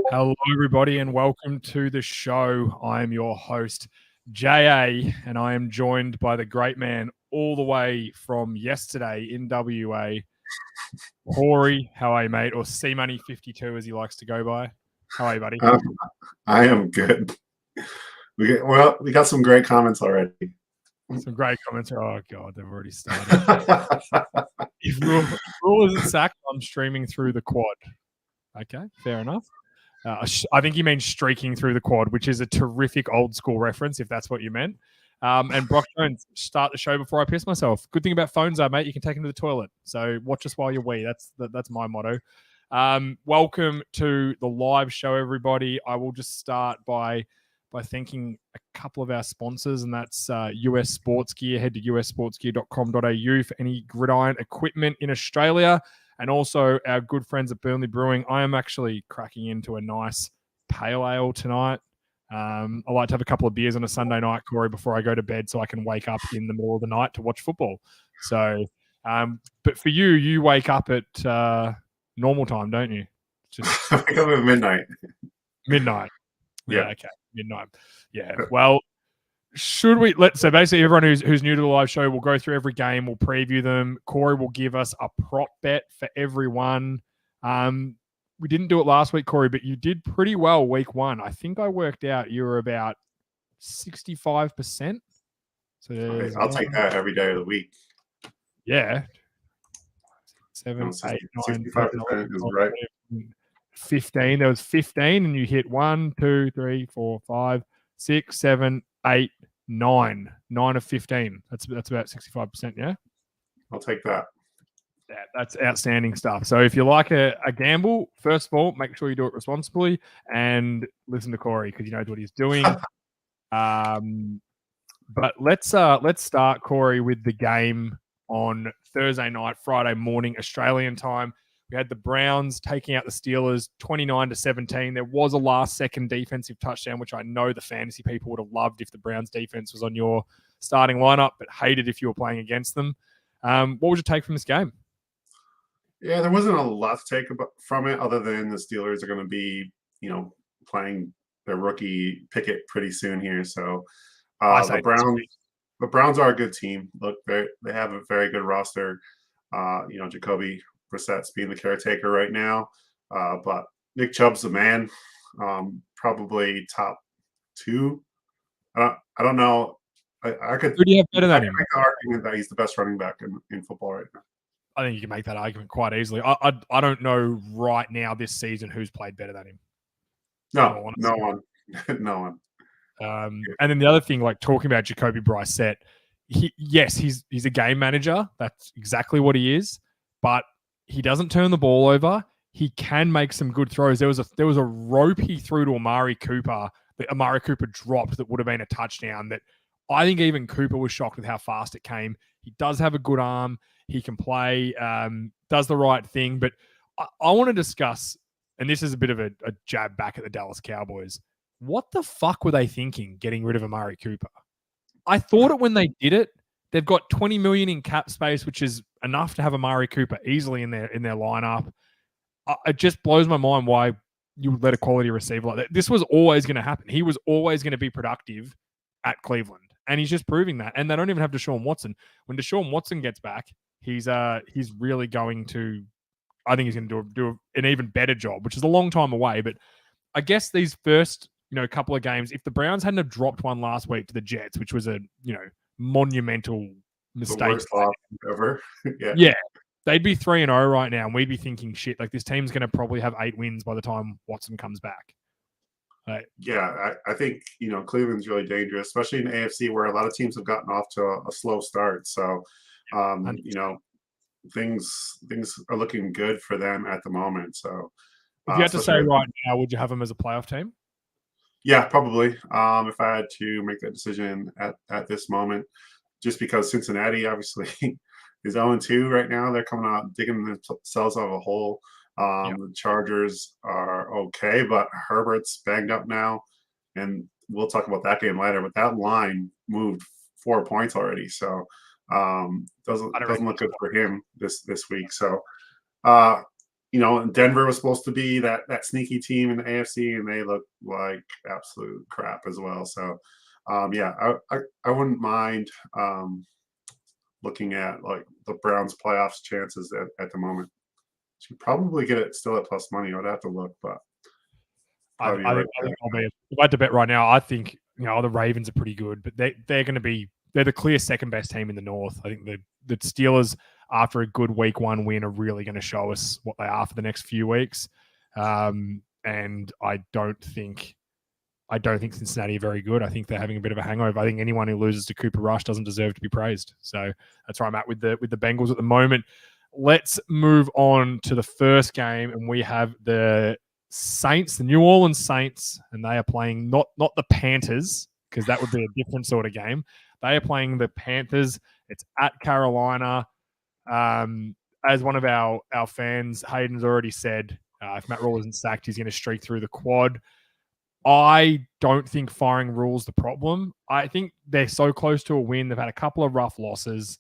Hello, everybody, and welcome to the show. I am your host, JA, and I am joined by the great man all the way from yesterday in WA, Corey. How are you, mate? Or C-Money52, as he likes to go by. How are you, buddy? I am good. We got some great comments already. Some great comments. Oh, God, they've already started. If Rule isn't sacked, I'm streaming through the quad. Okay, fair enough. I think you mean streaking through the quad, which is a terrific old school reference, if that's what you meant. And Brock Jones, start the show before I piss myself. Good thing about phones are, mate, you can take them to the toilet. So watch us while you wee. That's my motto. Welcome to the live show, everybody. I will just start by thanking a couple of our sponsors, and that's US Sports Gear. Head to ussportsgear.com.au for any gridiron equipment in Australia. And also our good friends at Burnley Brewing. I am actually cracking into a nice pale ale tonight. I like to have a couple of beers on a Sunday night, Corey, before I go to bed so I can wake up in the middle of the night to watch football. So, but for you, you wake up at normal time, don't you? Just I wake up at midnight. Midnight. Yeah. Okay. Midnight. Yeah. Well, should we so basically everyone who's new to the live show, we'll go through every game, we'll preview them. Corey will give us a prop bet for everyone. We didn't do it last week, Corey, but you did pretty well week one. I think I worked out you were about 65%. So Okay, I'll take that every day of the week. Yeah. 7, 8, 9, 10, 11, is right. 15. There was 15, and you hit 1, 2, 3, 4, 5, 6, 7, 8, 9. 9 of 15. That's about 65%, yeah? I'll take that. Yeah, that's outstanding stuff. So if you like a gamble, first of all, make sure you do it responsibly and listen to Corey because he knows what he's doing. But let's start, Corey, with the game on Thursday night, Friday morning, Australian time. We had the Browns taking out the Steelers 29-17. There was a last-second defensive touchdown, which I know the fantasy people would have loved if the Browns defense was on your starting lineup, but hated if you were playing against them. What would you take from this game? Yeah, there wasn't a lot to take from it other than the Steelers are going to be, playing their rookie Pickett pretty soon here. So the Browns are a good team. Look, they have a very good roster. Jacoby Brissett's being the caretaker right now, but Nick Chubb's the man, probably top 2. I don't know. I could. Who do you have better than him? Make the argument that he's the best running back in football right now. I think you can make that argument quite easily. I don't know right now this season who's played better than him. No one. No one. And then the other thing, like talking about Jacoby Brissett, he's a game manager. That's exactly what he is. But he doesn't turn the ball over. He can make some good throws. There was a rope he threw to Amari Cooper that Amari Cooper dropped that would have been a touchdown. That I think even Cooper was shocked with how fast it came. He does have a good arm. He can play, does the right thing. But I want to discuss, and this is a bit of a jab back at the Dallas Cowboys. What the fuck were they thinking getting rid of Amari Cooper? I thought it when they did it. They've got $20 million in cap space, which is enough to have Amari Cooper easily in their lineup. It just blows my mind why you would let a quality receiver like that. This was always going to happen. He was always going to be productive at Cleveland, and he's just proving that. And they don't even have Deshaun Watson. When Deshaun Watson gets back, he's really going to. I think he's going to do an even better job, which is a long time away. But I guess these first couple of games, if the Browns hadn't have dropped one last week to the Jets, which was a monumental mistake, the worst loss ever. Yeah, they'd be 3-0 right now, and we'd be thinking, shit, like this team's going to probably have 8 wins by the time Watson comes back. Yeah, I think Cleveland's really dangerous, especially in the AFC where a lot of teams have gotten off to a slow start. So, things are looking good for them at the moment. So, if you had to say right now, would you have them as a playoff team? Yeah, probably. If I had to make that decision at this moment, just because Cincinnati obviously is 0-2 right now. They're coming out digging themselves out of a hole. The Chargers are okay, but Herbert's banged up now, and we'll talk about that game later. But that line moved 4 points already, so doesn't look good for him this week. So, Denver was supposed to be that sneaky team in the AFC, and they look like absolute crap as well. So, I wouldn't mind looking at like the Browns' playoffs chances at the moment. Should probably get it still at plus money. I'd have to look, but I think I'll be. If I had to bet right now, I think the Ravens are pretty good, but they're going to be the clear second best team in the North. I think the Steelers, after a good week 1 win, are really going to show us what they are for the next few weeks. And I don't think Cincinnati are very good. I think they're having a bit of a hangover. I think anyone who loses to Cooper Rush doesn't deserve to be praised. So that's where I'm at with the Bengals at the moment. Let's move on to the first game, and we have the Saints, the New Orleans Saints, and they are playing not the Panthers, because that would be a different sort of game. They are playing the Panthers. It's at Carolina. As one of our fans, Hayden's already said, if Matt Rule isn't sacked, he's going to streak through the quad. I don't think firing Rule's the problem. I think they're so close to a win. They've had a couple of rough losses.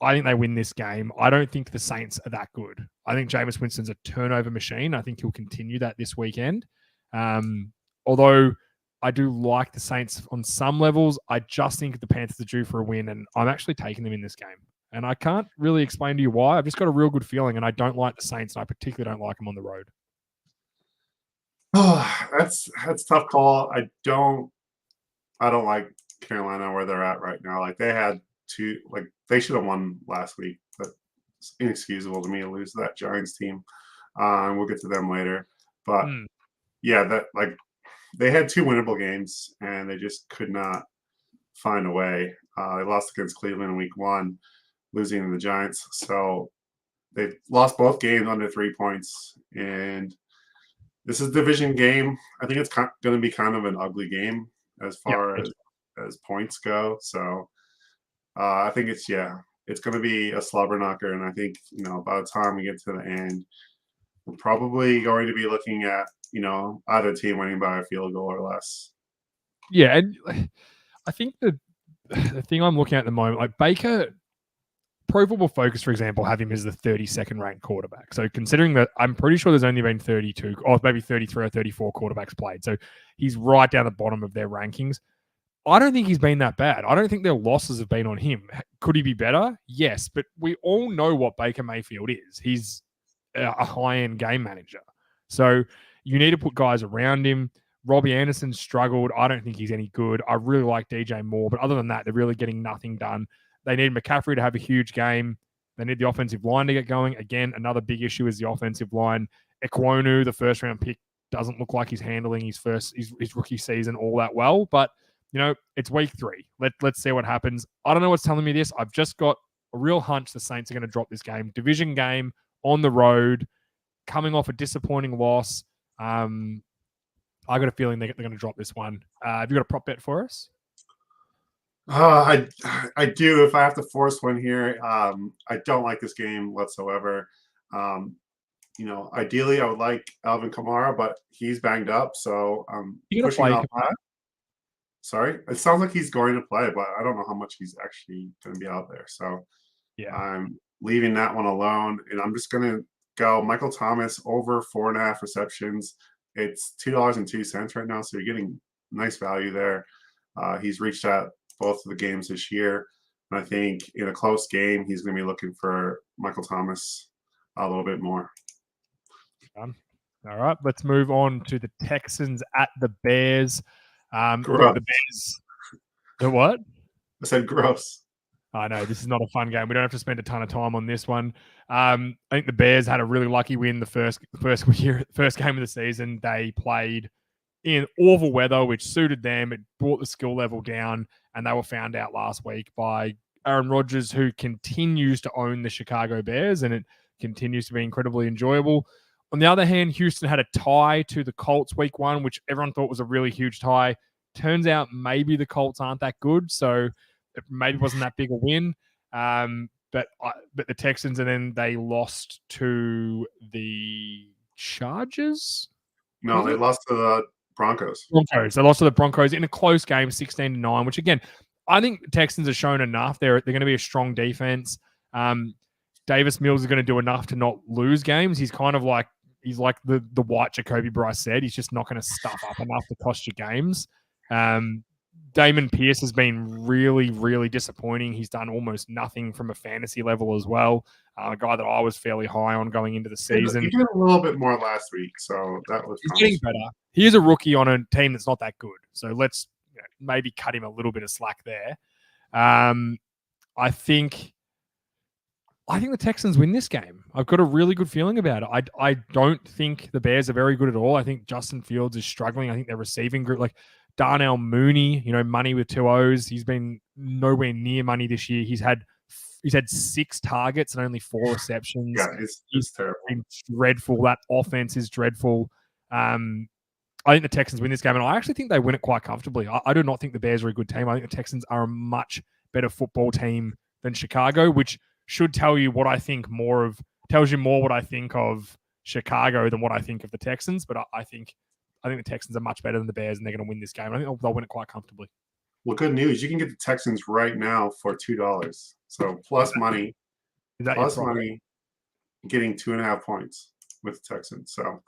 I think they win this game. I don't think the Saints are that good. I think Jameis Winston's a turnover machine. I think he'll continue that this weekend. Although I do like the Saints on some levels. I just think the Panthers are due for a win, and I'm actually taking them in this game. And I can't really explain to you why. I've just got a real good feeling, and I don't like the Saints, and I particularly don't like them on the road. Oh, that's a tough call. I don't like Carolina where they're at right now. Like they should have won last week. That's inexcusable to me to lose to that Giants team. And we'll get to them later. But yeah, they had 2 winnable games and they just could not find a way. They lost against Cleveland in week 1, losing to the Giants. So they lost both games under 3 points. And this is a division game. I think it's going to be kind of an ugly game as far as points go. So I think it's going to be a slobber knocker. And I think, by the time we get to the end, we're probably going to be looking at, either team winning by a field goal or less. Yeah. And I think the thing I'm looking at the moment, like Baker, Pro Football Focus, for example, have him as the 32nd ranked quarterback. So considering that, I'm pretty sure there's only been 32 or maybe 33 or 34 quarterbacks played. So he's right down the bottom of their rankings. I don't think he's been that bad. I don't think their losses have been on him. Could he be better? Yes, but we all know what Baker Mayfield is. He's a high-end game manager. So you need to put guys around him. Robbie Anderson struggled. I don't think he's any good. I really like DJ Moore, but other than that, they're really getting nothing done. They need McCaffrey to have a huge game. They need the offensive line to get going. Again, another big issue is the offensive line. Ekwonu, the first-round pick, doesn't look like he's handling his rookie season all that well, but it's week 3. Let's see what happens. I don't know what's telling me this. I've just got a real hunch the Saints are going to drop this game. Division game on the road, coming off a disappointing loss. I got a feeling they're going to drop this one. Have you got a prop bet for us? I do. If I have to force one here, I don't like this game whatsoever. Ideally, I would like Alvin Kamara, but he's banged up, so I'm pushing off that. Sorry, it sounds like he's going to play, but I don't know how much he's actually going to be out there. So yeah, I'm leaving that one alone, and I'm just going to go Michael Thomas over 4.5 receptions. It's $2.02 right now, so you're getting nice value there. He's reached out both of the games this year, and I think in a close game, he's going to be looking for Michael Thomas a little bit more. All right, let's move on to the Texans at the Bears. The Bears. The what? I said gross. I know this is not a fun game. We don't have to spend a ton of time on this one. I think the Bears had a really lucky win the first game of the season. They played in awful weather, which suited them. It brought the skill level down, and they were found out last week by Aaron Rodgers, who continues to own the Chicago Bears, and it continues to be incredibly enjoyable. On the other hand, Houston had a tie to the Colts week 1, which everyone thought was a really huge tie. Turns out maybe the Colts aren't that good, so it maybe wasn't that big a win. But the Texans, and then they lost to the Chargers? No, they lost to the Broncos. They lost to the Broncos in a close game, 16-9, which again, I think the Texans have shown enough. They're going to be a strong defense. Davis Mills is going to do enough to not lose games. He's kind of like the white Jacoby Brissett. He's just not going to stuff up enough to cost you games. Damon Pierce has been really, really disappointing. He's done almost nothing from a fantasy level as well. A guy that I was fairly high on going into the season. He did a little bit more last week, so that was getting better. He is a rookie on a team that's not that good. So let's maybe cut him a little bit of slack there. I think the Texans win this game. I've got a really good feeling about it. I don't think the Bears are very good at all. I think Justin Fields is struggling. I think their receiving group, like Darnell Mooney, money with 2 O's. He's been nowhere near money this year. He's had 6 targets and only 4 receptions. Yeah, it's terrible. Been dreadful. That offense is dreadful. I think the Texans win this game, and I actually think they win it quite comfortably. I do not think the Bears are a good team. I think the Texans are a much better football team than Chicago, which should tell you what I think tells you more what I think of Chicago than what I think of the Texans. But I think the Texans are much better than the Bears, and they're going to win this game. I think they'll win it quite comfortably. Well, good news. You can get the Texans right now for $2. So plus money. Plus money, getting 2.5 points with the Texans. So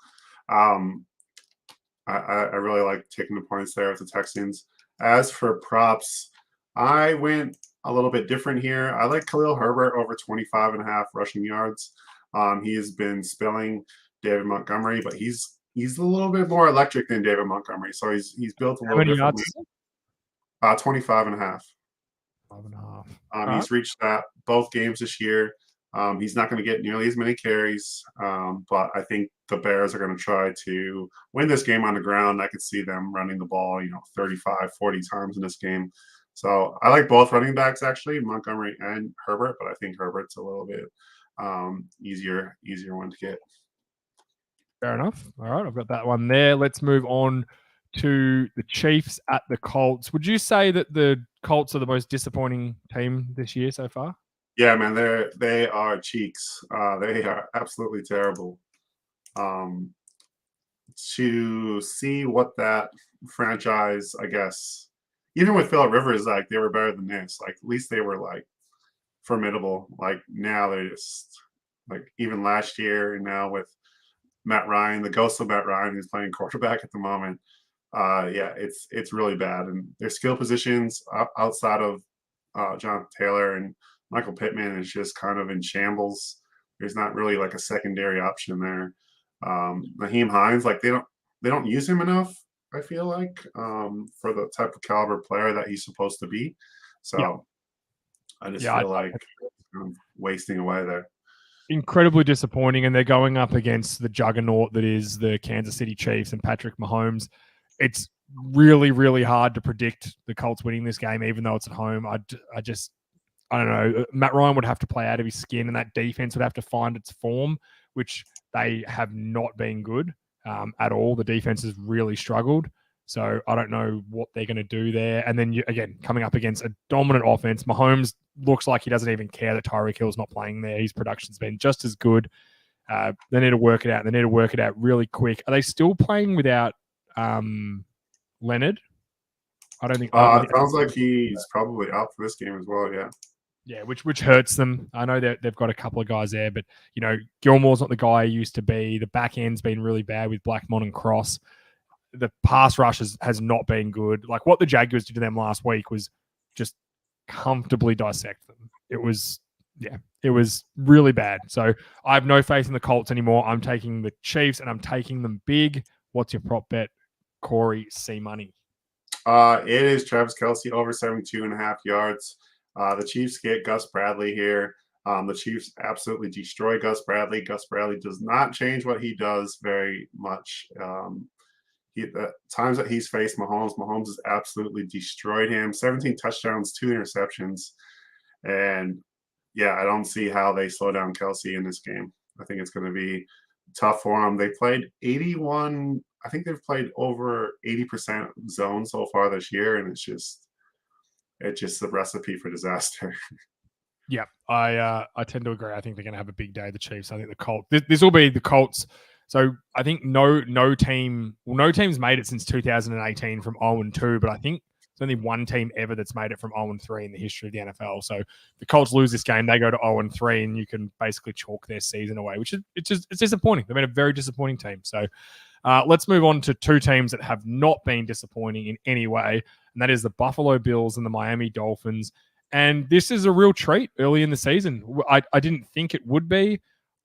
I really like taking the points there with the Texans. As for props, I went a little bit different here. I like Khalil Herbert over 25.5 rushing yards. He has been spilling David Montgomery, but he's a little bit more electric than David Montgomery. So he's built a How little many yards differently. is it? 25.5. 5.5. He's reached that both games this year. He's not going to get nearly as many carries, but I think the Bears are going to try to win this game on the ground. I could see them running the ball, 35, 40 times in this game. So I like both running backs, actually, Montgomery and Herbert, but I think Herbert's a little bit easier one to get. Fair enough. All right, I've got that one there. Let's move on to the Chiefs at the Colts. Would you say that the Colts are the most disappointing team this year so far? Yeah, man, they are cheeks. They are absolutely terrible. To see what that franchise, I guess, even with Philip Rivers, like they were better than this. Like at least they were like formidable. Like now they're just like even last year and now with Matt Ryan, the ghost of Matt Ryan, who's playing quarterback at the moment. Yeah, it's really bad, and their skill positions outside of Jonathan Taylor and Michael Pittman is just kind of in shambles. There's not really like a secondary option there. Naheem Hines, like they don't use him enough. I feel like for the type of caliber player that he's supposed to be. So Yeah. I just feel like wasting away there. Incredibly disappointing, and they're going up against the juggernaut that is the Kansas City Chiefs and Patrick Mahomes. It's really, really hard to predict the Colts winning this game, even though it's at home. I don't know. Matt Ryan would have to play out of his skin, and that defense would have to find its form, which they have not been good at all. The defense has really struggled. So I don't know what they're going to do there. And then, again, coming up against a dominant offense, Mahomes looks like he doesn't even care that Tyreek Hill's not playing there. His production's been just as good. They need to work it out. They need to work it out really quick. Are they still playing without Leonard? I don't think. It sounds like he's probably out for this game as well. Yeah. Yeah, which hurts them. I know that they've got a couple of guys there, but Gilmore's not the guy he used to be. The back end's been really bad with Blackmon and Cross. The pass rush has not been good. Like what the Jaguars did to them last week was just comfortably dissect them. It was really bad. So I have no faith in the Colts anymore. I'm taking the Chiefs and I'm taking them big. What's your prop bet, Corey C Money? It is Travis Kelce over 72.5 yards. The Chiefs get Gus Bradley here. The Chiefs absolutely destroy Gus Bradley. Gus Bradley does not change what he does very much. The times that he's faced Mahomes has absolutely destroyed him. 17 touchdowns, 2 interceptions. And yeah, I don't see how they slow down Kelce in this game. I think it's going to be tough for them. They played 81. I think they've played over 80% zone so far this year, and it's just a recipe for disaster. Yeah, I tend to agree. I think they're going to have a big day. The Chiefs. I think the Colts. This will be the Colts. So I think no team's made it since 2018 from 0-2, but I think there's only one team ever that's made it from 0-3 in the history of the NFL. So if the Colts lose this game, they go to 0-3, and you can basically chalk their season away, which is it's disappointing. They've been a very disappointing team. So let's move on to two teams that have not been disappointing in any way, and that is the Buffalo Bills and the Miami Dolphins. And this is a real treat early in the season. I didn't think it would be.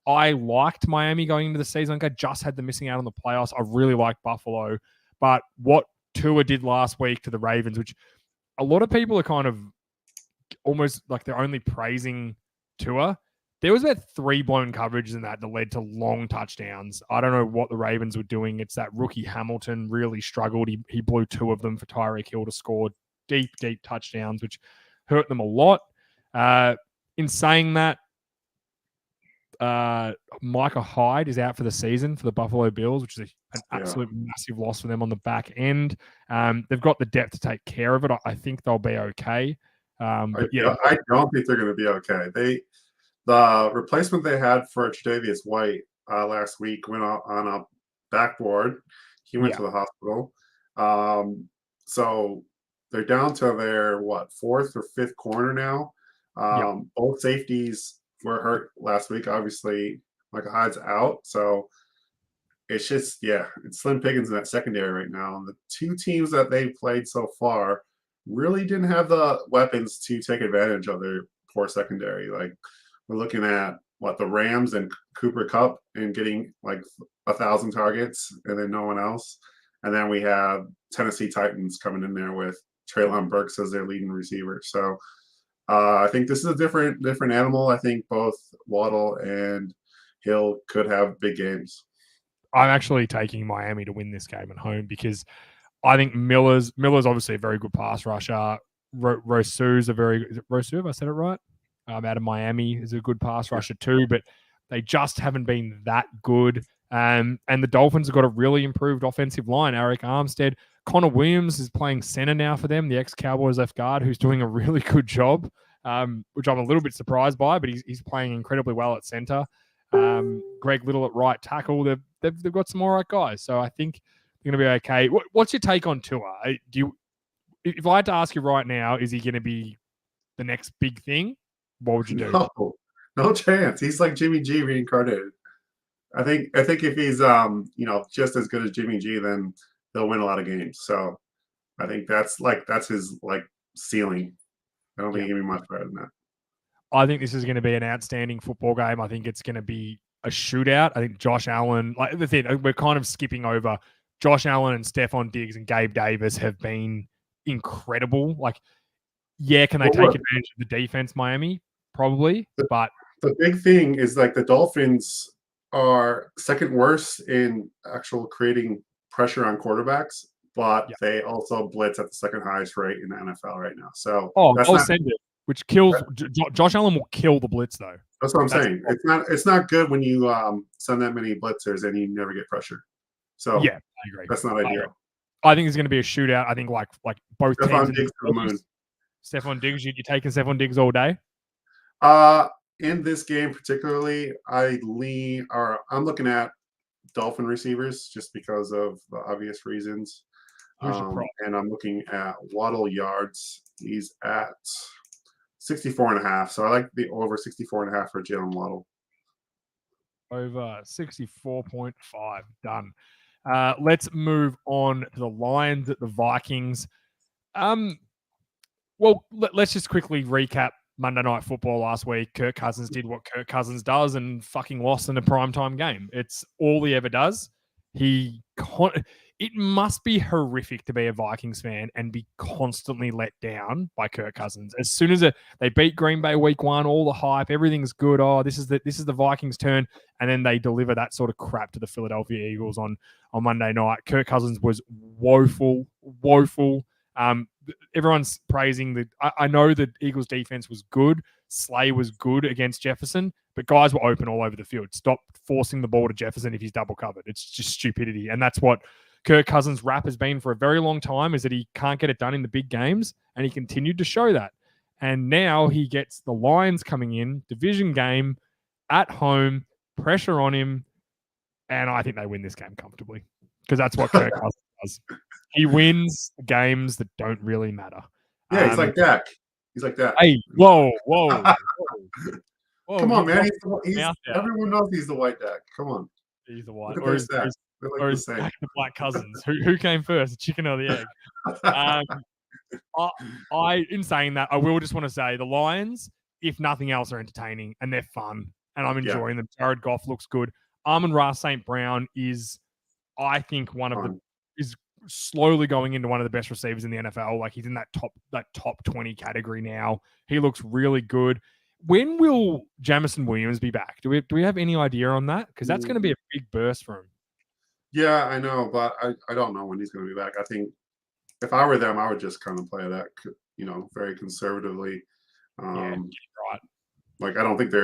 I liked Miami going into the season. I just had them missing out on the playoffs. I really liked Buffalo. But what Tua did last week to the Ravens, which a lot of people are kind of almost like they're only praising Tua. There was about 3 blown coverages in that led to long touchdowns. I don't know what the Ravens were doing. It's that rookie Hamilton really struggled. He blew 2 of them for Tyreek Hill to score deep touchdowns, which hurt them a lot. In saying that, Micah Hyde is out for the season for the Buffalo Bills, which is an absolute massive loss for them on the back end. They've got the depth to take care of it. I think they'll be okay. But I don't think they're going to be okay. The replacement they had for Tre'Davious White last week went on a backboard. He went to the hospital. So they're down to their 4th or 5th corner now. Both safeties were hurt last week. Obviously, Micah Hyde's out. So it's just, yeah, it's slim pickings in that secondary right now. The two teams that they've played so far really didn't have the weapons to take advantage of their poor secondary. Like we're looking at what the Rams and Cooper Cup and getting like 1,000 targets and then no one else. And then we have Tennessee Titans coming in there with Treylon Burks as their leading receiver. So I think this is a different animal. I think both Waddle and Hill could have big games. I'm actually taking Miami to win this game at home because I think Miller's obviously a very good pass rusher. Rosu's a very Rosu, have I said it right? Out of Miami is a good pass rusher too, but they just haven't been that good. And the Dolphins have got a really improved offensive line. Arik Armstead, Connor Williams is playing center now for them, the ex-Cowboys left guard, who's doing a really good job, which I'm a little bit surprised by, but he's playing incredibly well at center. Greg Little at right tackle. They've got some all right guys, so I think they're going to be okay. What's your take on Tua? If I had to ask you right now, is he going to be the next big thing? What would you do? No chance. He's like Jimmy G reincarnated. I think if he's just as good as Jimmy G, then they'll win a lot of games. So I think that's his like ceiling. I don't think he can be much better than that. I think this is going to be an outstanding football game. I think it's going to be a shootout. I think Josh Allen, like the thing, we're kind of skipping over. Josh Allen and Stephon Diggs and Gabe Davis have been incredible. Like, yeah, can they take advantage of the defense, Miami? Probably, but the big thing is like the Dolphins are second worst in actual creating pressure on quarterbacks, but they also blitz at the second highest rate in the NFL right now. So I'll send it. Which kills Josh Allen will kill the blitz though. That's what I'm saying. It's not good when you send that many blitzers and you never get pressure. So yeah, I agree. That's not ideal. I think it's going to be a shootout. I think like both Stephon teams. Stephon Diggs, you taking Stephon Diggs all day? In this game particularly, I'm looking at Dolphin receivers just because of the obvious reasons. And I'm looking at Waddle yards. He's at 64.5. So I like the over 64.5 for Jalen Waddle. Over 64.5. Done. Let's move on to the Lions at the Vikings. Well, let's just quickly recap Monday Night Football last week. Kirk Cousins did what Kirk Cousins does and fucking lost in a primetime game. It's all he ever does. It must be horrific to be a Vikings fan and be constantly let down by Kirk Cousins. As soon as they beat Green Bay week 1, all the hype, everything's good. Oh, this is the Vikings' turn, and then they deliver that sort of crap to the Philadelphia Eagles on Monday night. Kirk Cousins was woeful. Everyone's praising I know the Eagles defense was good. Slay was good against Jefferson, but guys were open all over the field. Stop forcing the ball to Jefferson if he's double covered. It's just stupidity. And that's what Kirk Cousins' rap has been for a very long time, is that he can't get it done in the big games, and he continued to show that. And now he gets the Lions coming in, division game, at home, pressure on him, and I think they win this game comfortably because that's what Kirk Cousins does. He wins games that don't really matter. Yeah, he's like Dak. He's like that. Hey, whoa. Come on, man. Everyone knows he's the white Dak. Come on. He's the white. Or is the black cousins? Who came first, the chicken or the egg? In saying that, I will just want to say the Lions, if nothing else, are entertaining and they're fun, and I'm enjoying them. Jared Goff looks good. Amon-Ra St. Brown is, I think, is slowly going into one of the best receivers in the NFL. Like, he's in that top 20 category now. He looks really good. When will Jameson Williams be back? Do we have any idea on that? Because that's going to be a big burst for him. Yeah, I know, but I don't know when he's going to be back. I think if I were them, I would just kind of play that, very conservatively. Right. Like, I don't think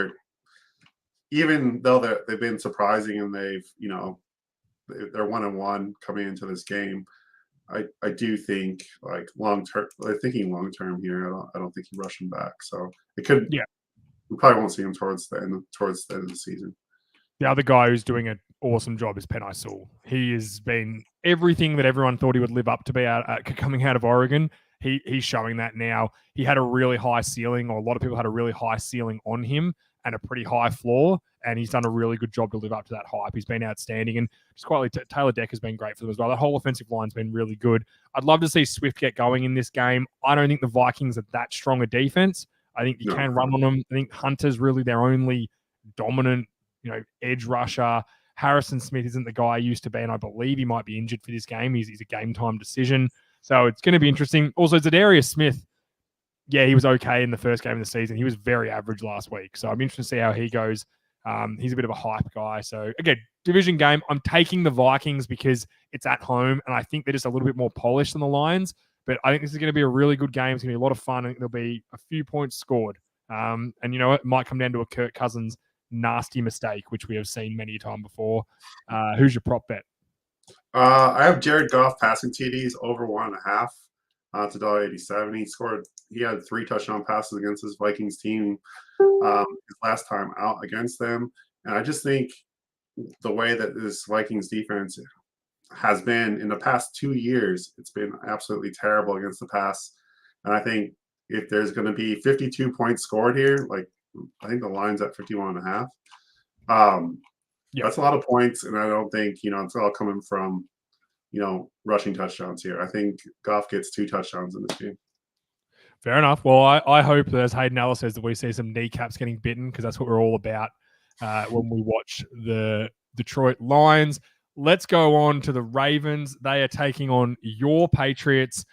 even though they've been surprising and they're 1-1 coming into this game. I do think like long term. They're thinking long term here. I don't think you rush him back. So it could. Yeah, we probably won't see him towards the end of the season. The other guy who's doing an awesome job is Penei Sewell. He has been everything that everyone thought he would live up to be coming out of Oregon. He's showing that now. He had a really high ceiling, or a lot of people had a really high ceiling on him, and a pretty high floor, and he's done a really good job to live up to that hype. He's been outstanding, and just quietly, Taylor Deck has been great for them as well. The whole offensive line's been really good. I'd love to see Swift get going in this game. I don't think the Vikings are that strong a defense. I think you can run on them. I think Hunter's really their only dominant, edge rusher. Harrison Smith isn't the guy he used to be, and I believe he might be injured for this game. He's a game-time decision. So it's going to be interesting. Also, Zadarius Smith, he was okay in the first game of the season. He was very average last week. So I'm interested to see how he goes. He's a bit of a hype guy. So, again, division game. I'm taking the Vikings because it's at home, and I think they're just a little bit more polished than the Lions. But I think this is going to be a really good game. It's going to be a lot of fun. I think there'll be a few points scored. And you know what? It might come down to a Kirk Cousins nasty mistake, which we have seen many times before. Who's your prop bet? I have Jared Goff passing TDs over 1.5 to $1.87. He had 3 touchdown passes against his Vikings team his last time out against them. And I just think the way that this Vikings defense has been in the past 2 years, it's been absolutely terrible against the pass. And I think if there's going to be 52 points scored here, like I think the line's at 51.5. That's a lot of points, and I don't think it's all coming from rushing touchdowns here. I think Goff gets 2 touchdowns in this game. Fair enough. Well, I hope that, as Hayden Ellis says, that we see some kneecaps getting bitten, because that's what we're all about when we watch the Detroit Lions. Let's go on to the Ravens. They are taking on your Patriots.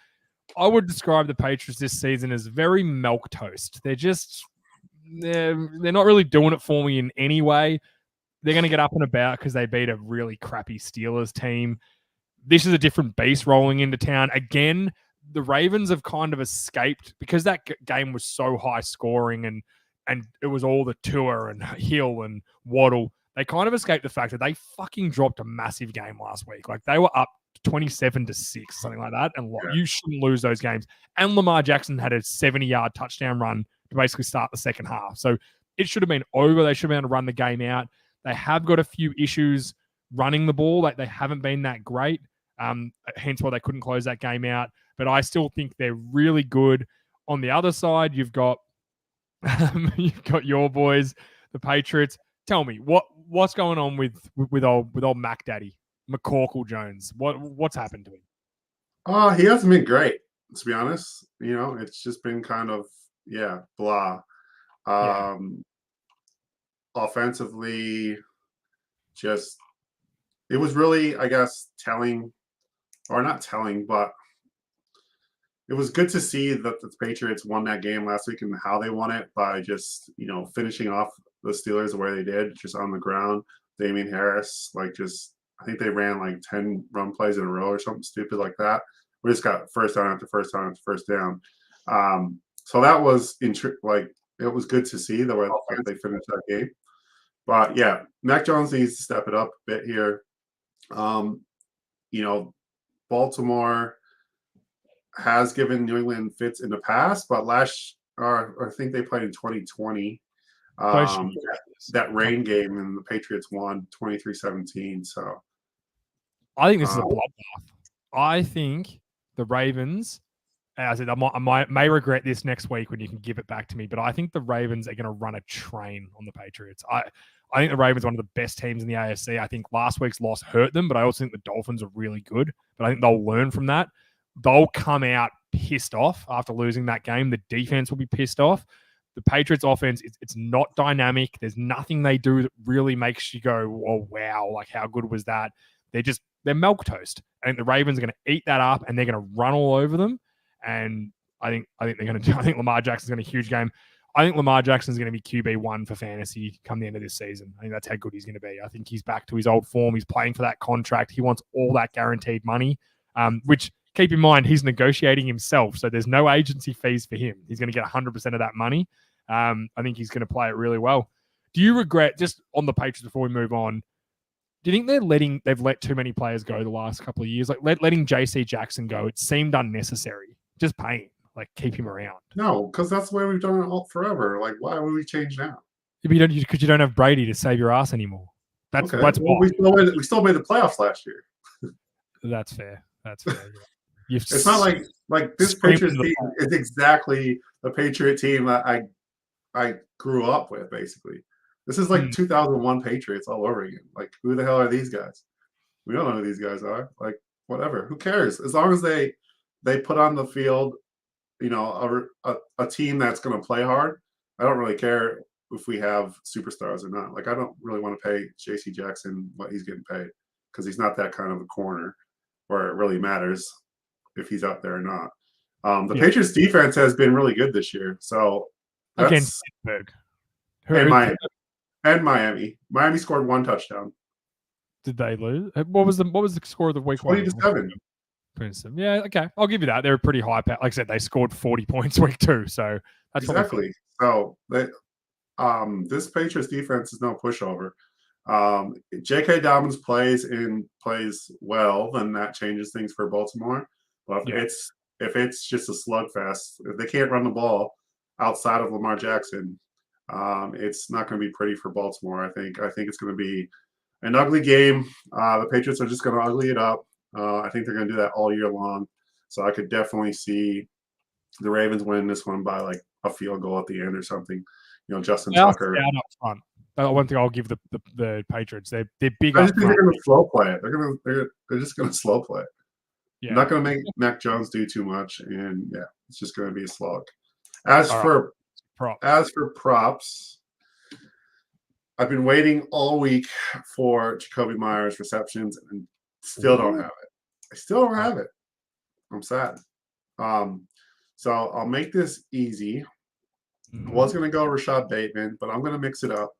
I would describe the Patriots this season as very milquetoast. They're not really doing it for me in any way. They're going to get up and about because they beat a really crappy Steelers team. This is a different beast rolling into town. Again, the Ravens have kind of escaped because that game was so high scoring and it was all the Tua and Hill and Waddle. They kind of escaped the fact that they fucking dropped a massive game last week. Like, they were up 27-6, something like that. And you shouldn't lose those games. And Lamar Jackson had a 70-yard touchdown run to basically start the second half. So it should have been over. They should have been able to run the game out. They have got a few issues running the ball. Like, they haven't been that great. Hence why they couldn't close that game out. But I still think they're really good. On the other side, you've got your boys, the Patriots. Tell me, what's going on with old Mac Daddy, McCorkle Jones? What's happened to him? He hasn't been great, to be honest. It's just been kind of blah. Offensively, just it was really, I guess, telling, or not telling, but it was good to see that the Patriots won that game last week and how they won it by just, finishing off the Steelers the way they did, just on the ground. Damian Harris, I think they ran 10 run plays in a row or something stupid like that. We just got first down after first down after first down. So that was it was good to see the way they finished that game. But Mac Jones needs to step it up a bit here. Baltimore has given New England fits in the past, but I think they played in 2020. That rain game, and the Patriots won 23-17. So I think this is a bloodbath. I think the Ravens, as I said, I may regret this next week when you can give it back to me, but I think the Ravens are going to run a train on the Patriots. I think the Ravens are one of the best teams in the AFC. I think last week's loss hurt them, but I also think the Dolphins are really good. But I think they'll learn from that. They'll come out pissed off after losing that game. The defense will be pissed off. The Patriots offense, it's not dynamic. There's nothing they do that really makes you go, oh, wow, how good was that? They're milquetoast. I think the Ravens are going to eat that up, and they're going to run all over them. And I think they're going to. I think Lamar Jackson's going to be a huge game. I think Lamar Jackson's going to be QB1 for fantasy come the end of this season. I think that's how good he's going to be. I think he's back to his old form. He's playing for that contract. He wants all that guaranteed money, which, keep in mind, he's negotiating himself. So there's no agency fees for him. He's going to get 100% of that money. I think he's going to play it really well. Do you regret, just on the Patriots before we move on, do you think they've let too many players go the last couple of years? Letting JC Jackson go, it seemed unnecessary. Just pay him, keep him around. No, because that's the way we've done it all forever. Why would we change now? Because you don't have Brady to save your ass anymore. That's why. We still made the playoffs last year. That's fair. It's not like this Patriots team is exactly the Patriot team that I I grew up with, basically. This is like 2001 Patriots all over again. Like, who the hell are these guys? We don't know who these guys are. Like, whatever. Who cares? As long as they put on the field, a team that's going to play hard. I don't really care if we have superstars or not. Like, I don't really want to pay J.C. Jackson what he's getting paid because he's not that kind of a corner where it really matters if he's out there or not. The Patriots defense has been really good this year. So against Pittsburgh and Miami. Miami scored 1 touchdown. Did they lose? What was the score of the week? 20-7. Yeah, okay. I'll give you that. They're pretty high. Like I said, they scored 40 points week 2. So that's exactly. So this Patriots defense is no pushover. J.K. Dobbins plays well, then that changes things for Baltimore. But if it's just a slugfest, if they can't run the ball outside of Lamar Jackson, it's not going to be pretty for Baltimore. I think it's going to be an ugly game. The Patriots are just going to ugly it up. I think they're going to do that all year long. So I could definitely see the Ravens win this one by like a field goal at the end or something. Justin Tucker. Out up front. One thing I'll give the Patriots, they're big. I just think they're going to slow play it. They're just going to slow play it. Yeah. Not going to make Mac Jones do too much, and it's just going to be a slog. As for props, I've been waiting all week for Jakobi Meyers receptions and still don't have it. I still don't have it. I'm sad. So I'll make this easy. I was going to go Rashad Bateman, but I'm going to mix it up.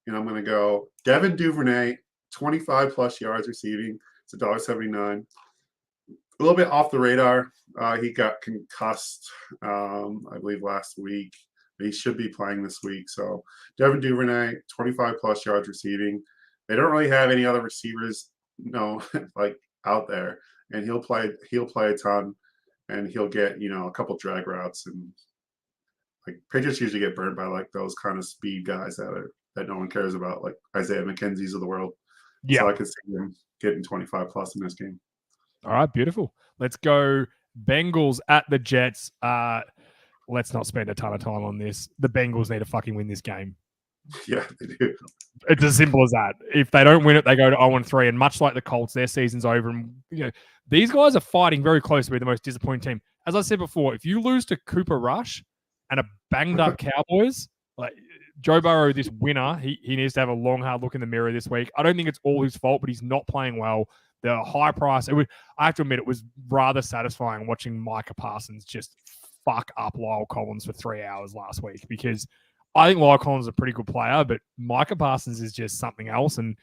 And I'm going to go Devin Duvernay, 25-plus yards receiving. It's $1.79. A little bit off the radar. He got concussed, I believe, last week. He should be playing this week. So Devin Duvernay, 25-plus yards receiving. They don't really have any other receivers, like out there. And he'll play a ton, and he'll get a couple drag routes. And like Patriots usually get burned by like those kind of speed guys that no one cares about, like Isaiah McKenzie's of the world. Yeah, so I could see him getting 25-plus in this game. All right, beautiful. Let's go Bengals at the Jets. Let's not spend a ton of time on this. The Bengals need to fucking win this game. Yeah, they do. It's as simple as that. If they don't win it, they go to 0-3. And much like the Colts, their season's over. And these guys are fighting very close to be the most disappointing team. As I said before, if you lose to Cooper Rush and a banged up Cowboys, like Joe Burrow, this winner, he needs to have a long, hard look in the mirror this week. I don't think it's all his fault, but he's not playing well. The high price, I have to admit, it was rather satisfying watching Micah Parsons just fuck up Lyle Collins for 3 hours last week, because I think Lyle Collins is a pretty good player, but Micah Parsons is just something else. And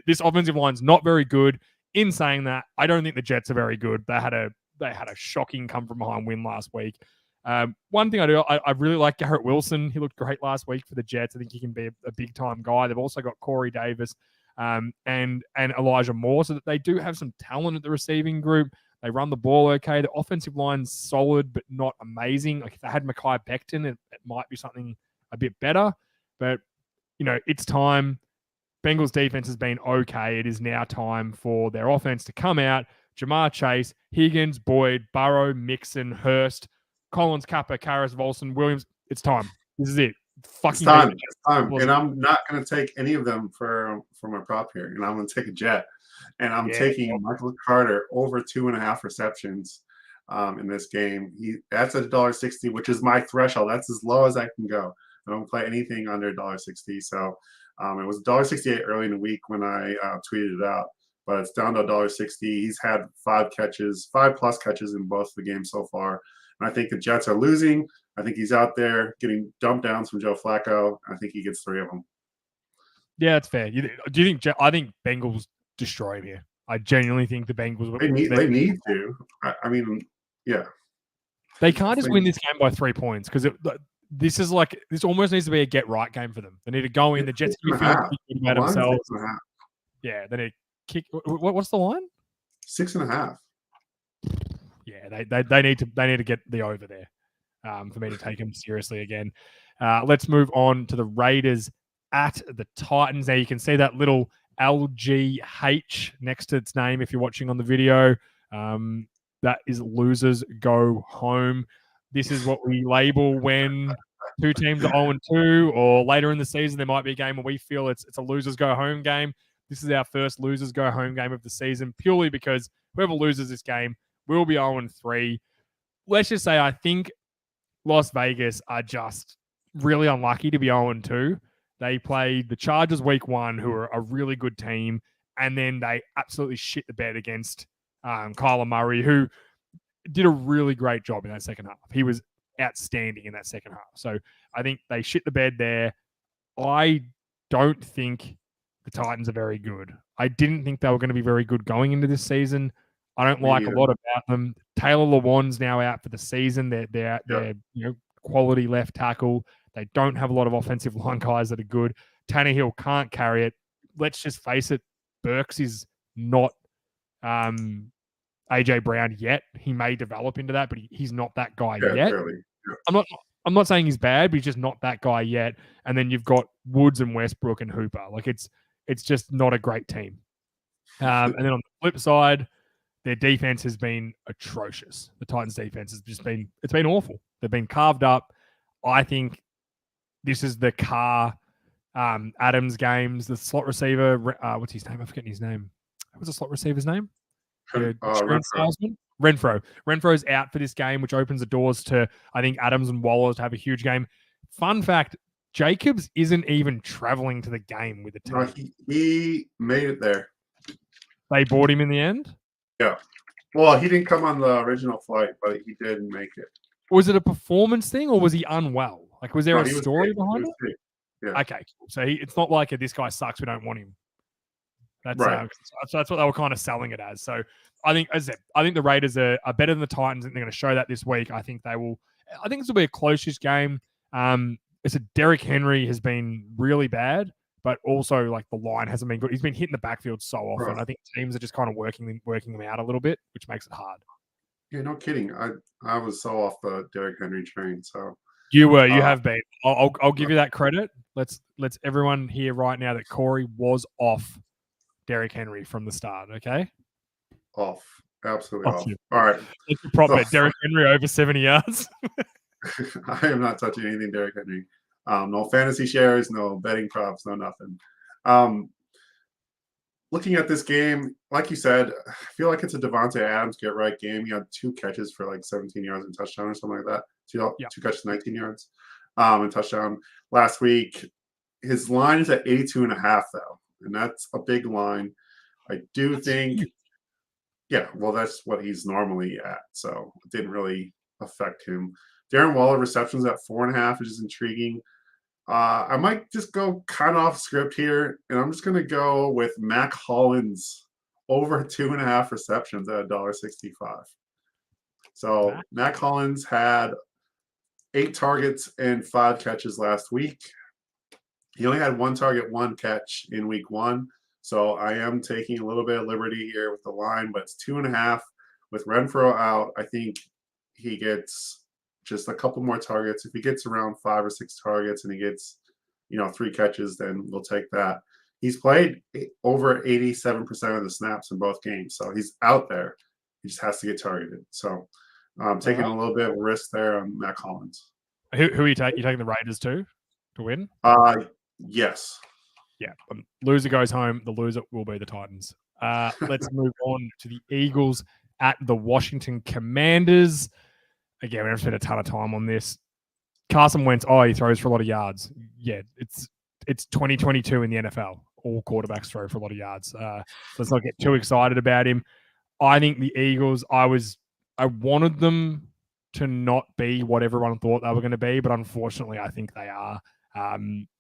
this offensive line's not very good. In saying that, I don't think the Jets are very good. They had a shocking come from behind win last week. One thing I really like Garrett Wilson. He looked great last week for the Jets. I think he can be a big time guy. They've also got Corey Davis and Elijah Moore, so that they do have some talent at the receiving group. They run the ball okay. The offensive line's solid, but not amazing. Like if they had Mekhi Becton, it might be something a bit better. But, it's time. Bengals defense has been okay. It is now time for their offense to come out. Jamar Chase, Higgins, Boyd, Burrow, Mixon, Hurst, Collins, Kappa, Karras, Volson, Williams. It's time. This is it. It's time. And I'm not going to take any of them for my prop here. And I'm going to take a Jet. And I'm taking Michael Carter over 2.5 receptions in this game. That's at $1.60, which is my threshold. That's as low as I can go. I don't play anything under $1.60. So it was $1.68 early in the week when I tweeted it out. But it's down to $1.60. He's had 5+ catches in both the games so far. And I think the Jets are losing. I think he's out there getting dumped downs from Joe Flacco. I think he gets 3 of them. Yeah, that's fair. Do you think? I think Bengals destroy him here. I genuinely think the Bengals. They need to. I mean, yeah. They can't just win this game by 3 points, because this almost needs to be a get right game for them. They need to go in. The Jets can feel good about themselves. Yeah, they need to kick. What's the line? 6.5. Yeah, they need to get the over there for me to take them seriously again. Let's move on to the Raiders at the Titans. Now you can see that little LGH next to its name if you're watching on the video. That is losers go home. This is what we label when two teams are 0-2, or later in the season there might be a game where we feel it's a losers go home game. This is our first losers go home game of the season, purely because whoever loses this game will be 0-3. Let's just say I think Las Vegas are just really unlucky to be 0-2. They played the Chargers week 1, who are a really good team, and then they absolutely shit the bed against Kyler Murray, who did a really great job in that second half. He was outstanding in that second half. So I think they shit the bed there. I don't think the Titans are very good. I didn't think they were going to be very good going into this season. I don't like a lot about them. Taylor Lewan's now out for the season. They're quality left tackle. They don't have a lot of offensive line guys that are good. Tannehill can't carry it. Let's just face it. Burks is not AJ Brown yet. He may develop into that, but he's not that guy yet. Yeah. I'm not saying he's bad, but he's just not that guy yet. And then you've got Woods and Westbrook and Hooper. Like it's just not a great team. And then on the flip side, their defense has been atrocious. The Titans' defense has just been awful. They've been carved up. I think this is the Carr Adams games. The slot receiver, what's his name? I'm forgetting his name. What's the slot receiver's name? Renfro. Renfro's out for this game, which opens the doors to, I think, Adams and Waller to have a huge game. Fun fact, Jacobs isn't even traveling to the game with the team. No, he made it there. They bought him in the end? Yeah. Well, he didn't come on the original flight, but he did make it. Was it a performance thing, or was he unwell? Like, was there a story behind it? Yeah. Okay, cool. So it's not like this guy sucks, we don't want him. That's right. That's what they were kind of selling it as. So I think, as I said, I think the Raiders are better than the Titans, and they're going to show that this week. I think this will be a closest game. It's a Derrick Henry has been really bad, but also like the line hasn't been good. He's been hitting the backfield so often. Right. I think teams are just kind of working them out a little bit, which makes it hard. Yeah, no kidding. I was so off the Derrick Henry train. So you have been. I'll give you that credit. Let's everyone hear right now that Corey was off Derrick Henry from the start. Okay. Off. Absolutely off. All right. It's a prop bet. Derrick Henry over 70 yards. I am not touching anything Derrick Henry. No fantasy shares, no betting props, no nothing. Looking at this game, like you said, I feel like it's a Davante Adams get right game. He had 2 catches for like 17 yards and touchdown or something like that. Two catches, 19 yards and touchdown. Last week, his line is at 82.5 though, and that's a big line. I do think, well, that's what he's normally at, so it didn't really affect him. Darren Waller receptions at 4.5, which is intriguing. I might just go kind of off script here, and I'm just going to go with Mac Hollins over 2.5 receptions at $1.65. So Mac Hollins had 8 targets and 5 catches last week. He only had 1 target, 1 catch in week 1. So I am taking a little bit of liberty here with the line, but it's 2.5 with Renfro out. I think he gets just a couple more targets. If he gets around 5 or 6 targets and he gets, 3 catches, then we'll take that. He's played over 87% of the snaps in both games, so he's out there. He just has to get targeted. So I'm taking a little bit of a risk there on Mac Hollins. Who are you taking? You taking the Raiders to win? Yes. Yeah. Loser goes home. The loser will be the Titans. Let's move on to the Eagles at the Washington Commanders. Again, we haven't spent a ton of time on this. Carson Wentz, he throws for a lot of yards. Yeah, it's 2022 in the NFL. All quarterbacks throw for a lot of yards. Let's not get too excited about him. I think the Eagles, I wanted them to not be what everyone thought they were going to be, but unfortunately, I think they are.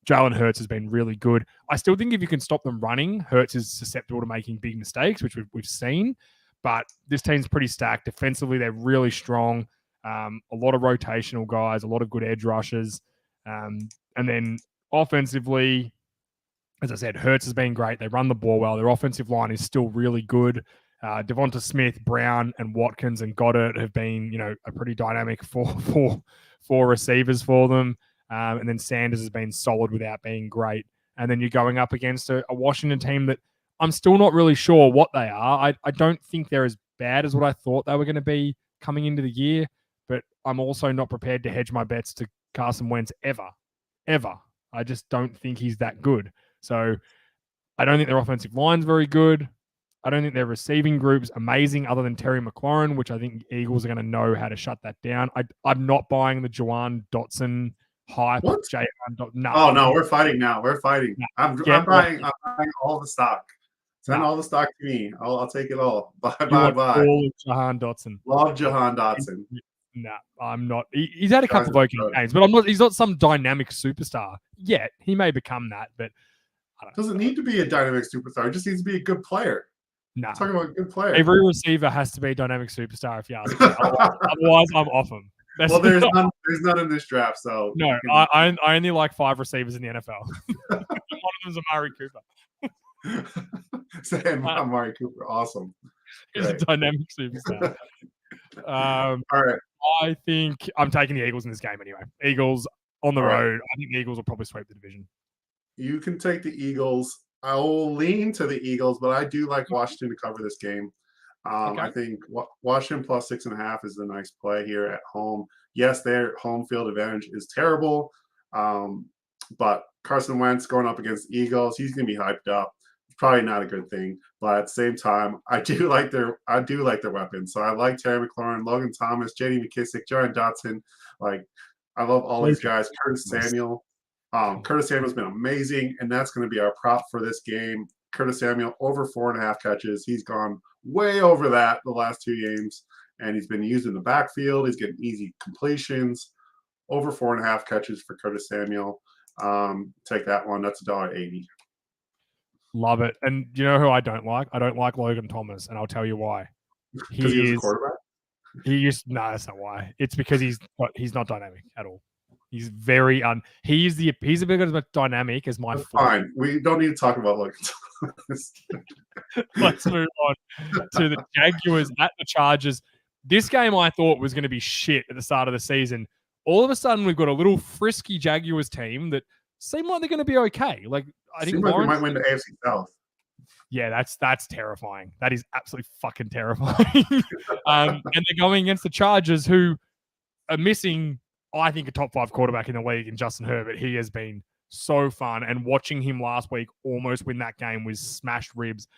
Jalen Hurts has been really good. I still think if you can stop them running, Hurts is susceptible to making big mistakes, which we've seen. But this team's pretty stacked. Defensively, they're really strong. A lot of rotational guys, a lot of good edge rushers. And then offensively, as I said, Hurts has been great. They run the ball well. Their offensive line is still really good. Devonta Smith, Brown, and Watkins and Goddard have been, a pretty dynamic four receivers for them. And then Sanders has been solid without being great. And then you're going up against a Washington team that I'm still not really sure what they are. I don't think they're as bad as what I thought they were going to be coming into the year, but I'm also not prepared to hedge my bets to Carson Wentz ever. I just don't think he's that good. So I don't think their offensive line's very good. I don't think their receiving group's amazing other than Terry McLaurin, which I think Eagles are going to know how to shut that down. I'm not buying the Jahan Dotson hype. What? No. Oh, no, we're fighting now. We're fighting. No. I'm buying all the stock. Send all the stock to me. I'll take it all. Bye. All of Jahan Dotson. Love Jahan Dotson. No, I'm not. He's had a couple of okay games, but I'm not. He's not some dynamic superstar yet. He may become that, but I don't know. Doesn't need to be a dynamic superstar. He just needs to be a good player. No, talking about a good player. Every receiver has to be a dynamic superstar if you ask me. Otherwise, I'm off him. Well, there's none in this draft, so no. I only like 5 receivers in the NFL. One of them's Amari Cooper. Saying Amari Cooper, awesome. He's a dynamic superstar. All right. I think I'm taking the Eagles in this game anyway. Eagles on the road. I think the Eagles will probably sweep the division. You can take the Eagles. I will lean to the Eagles, but I do like Washington to cover this game. I think Washington plus 6.5 is a nice play here at home. Yes, their home field advantage is terrible, but Carson Wentz going up against the Eagles, he's going to be hyped up. It's probably not a good thing, but at the same time, I do like their weapons. So I like Terry McLaurin, Logan Thomas, J.D. McKissic, Jahan Dotson. Like, I love all these guys. Curtis Samuel. Curtis Samuel's been amazing, and that's going to be our prop for this game. Curtis Samuel over 4.5 catches. He's gone way over that the last 2 games, and he's been used in the backfield. He's getting easy completions. Over 4.5 catches for Curtis Samuel. Take that one. That's $1.80. Love it. And you know who I don't like? I don't like Logan Thomas, and I'll tell you why. He is a quarterback? No, that's not why. It's because he's not dynamic at all. He's very he's a bit as much dynamic as my fine. We don't need to talk about Logan Thomas. Let's move on to the Jaguars at the Chargers. This game I thought was going to be shit at the start of the season. All of a sudden, we've got a little frisky Jaguars team that seem like they're going to be okay. Like I think like we might win the AFC South. Yeah, that's terrifying. That is absolutely fucking terrifying. And they're going against the Chargers, who are missing, I think, a top 5 quarterback in the league in Justin Herbert. He has been so fun. And watching him last week almost win that game was smashed ribs